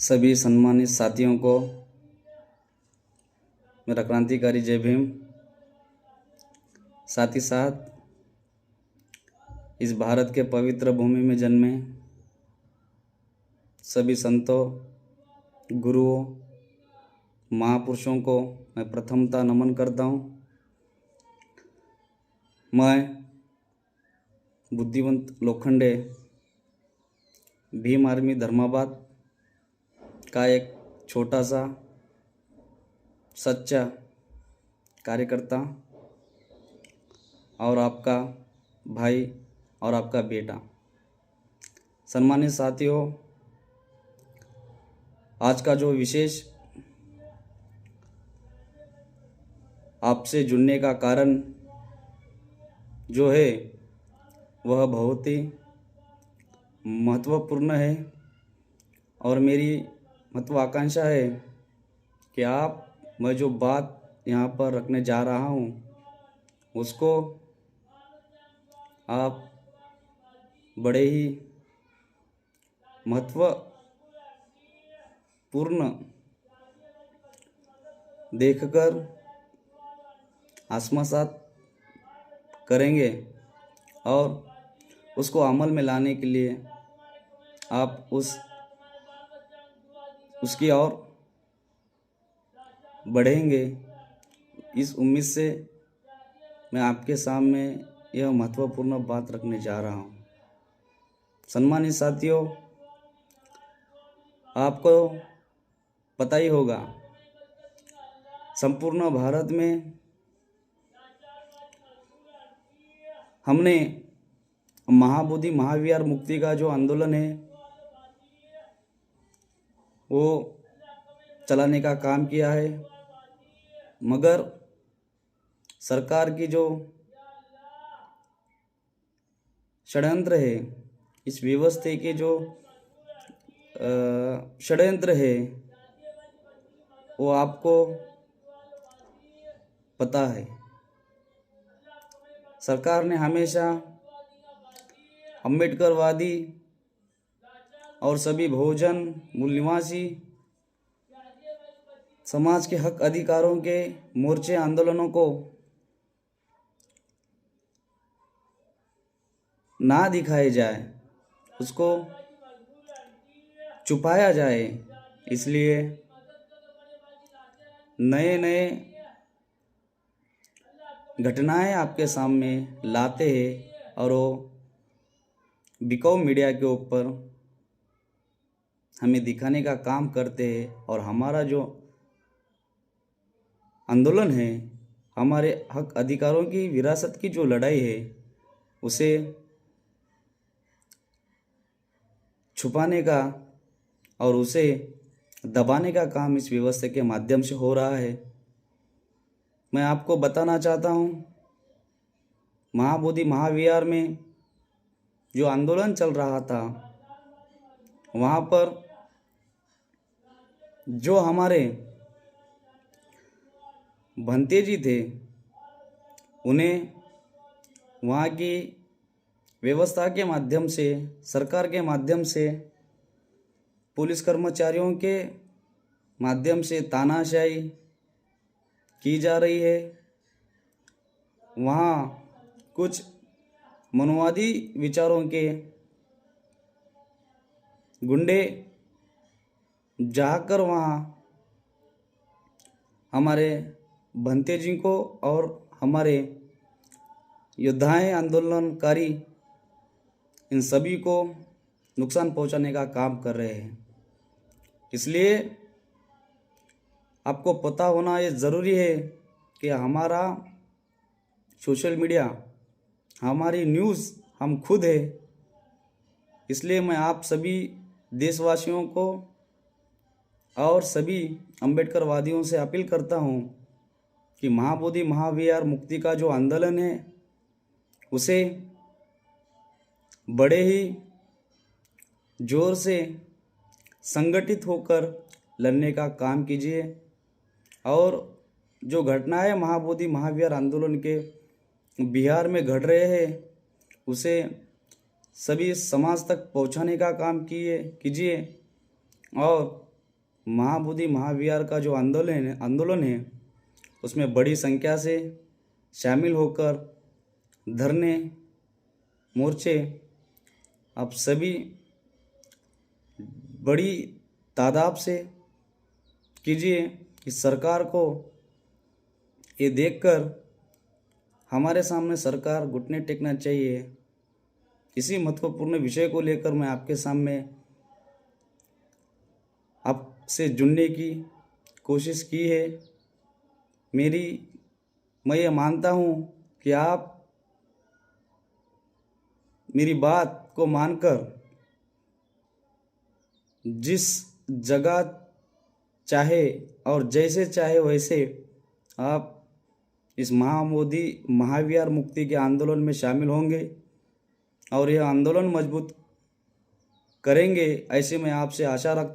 सभी सम्मानित साथियों को मेरा क्रांतिकारी जय भीम। साथ ही साथ इस भारत के पवित्र भूमि में जन्मे सभी संतों, गुरुओं, महापुरुषों को मैं प्रथमतः नमन करता हूँ। मैं बुद्धिवंत लोखंडे भीम आर्मी धर्माबाद का एक छोटा सा सच्चा कार्यकर्ता और आपका भाई और आपका बेटा। सम्मानित साथियों, आज का जो विशेष आपसे जुड़ने का कारण जो है वह बहुत ही महत्वपूर्ण है और मेरी महत्वाकांक्षा है कि मैं जो बात यहाँ पर रखने जा रहा हूँ उसको आप बड़े ही महत्वपूर्ण देखकर आत्मसात करेंगे और उसको अमल में लाने के लिए आप उसकी ओर बढ़ेंगे। इस उम्मीद से मैं आपके सामने यह महत्वपूर्ण बात रखने जा रहा हूँ। सम्मानित साथियों, आपको पता ही होगा संपूर्ण भारत में हमने महाबोधि महाविहार मुक्ति का जो आंदोलन है वो चलाने का काम किया है, मगर सरकार की जो षड्यंत्र है, इस व्यवस्था के जो षड्यंत्र है वो आपको पता है। सरकार ने हमेशा अम्बेडकरवादी और सभी बहुजन मूल निवासी समाज के हक अधिकारों के मोर्चे आंदोलनों को ना दिखाए जाए, उसको छुपाया जाए, इसलिए नए नए घटनाएं आपके सामने लाते हैं और वो बिकाऊ मीडिया के ऊपर हमें दिखाने का काम करते हैं और हमारा जो आंदोलन है, हमारे हक अधिकारों की विरासत की जो लड़ाई है उसे छुपाने का और उसे दबाने का काम इस व्यवस्था के माध्यम से हो रहा है। मैं आपको बताना चाहता हूँ, महाबोधि महाविहार में जो आंदोलन चल रहा था वहाँ पर जो हमारे भंते जी थे उन्हें वहाँ की व्यवस्था के माध्यम से, सरकार के माध्यम से, पुलिस कर्मचारियों के माध्यम से तानाशाही की जा रही है। वहाँ कुछ मनोवादी विचारों के गुंडे जाकर वहाँ हमारे भंते जी को और हमारे योद्धाएं, आंदोलनकारी, इन सभी को नुकसान पहुंचाने का काम कर रहे हैं। इसलिए आपको पता होना ये ज़रूरी है कि हमारा सोशल मीडिया, हमारी न्यूज़ हम खुद है। इसलिए मैं आप सभी देशवासियों को और सभी अम्बेडकरवादियों से अपील करता हूँ कि महाबोधि महाविहार मुक्ति का जो आंदोलन है उसे बड़े ही जोर से संगठित होकर लड़ने का काम कीजिए और जो घटनाएं महाबोधि महाविहार आंदोलन के बिहार में घट रहे हैं उसे सभी समाज तक पहुंचाने का काम कीजिए और महाबोधि महाविहार का जो आंदोलन है उसमें बड़ी संख्या से शामिल होकर धरने मोर्चे आप सभी बड़ी तादाद से कीजिए। इस सरकार को ये देखकर हमारे सामने सरकार घुटने टेकना चाहिए। इसी महत्वपूर्ण विषय को लेकर मैं आपके सामने आपसे जुड़ने की कोशिश की है। मैं ये मानता हूँ कि आप मेरी बात को मानकर जिस जगह चाहे और जैसे चाहे वैसे आप इस महाबोधि महाविहार मुक्ति के आंदोलन में शामिल होंगे और यह आंदोलन मजबूत करेंगे, ऐसे मैं आपसे आशा रखता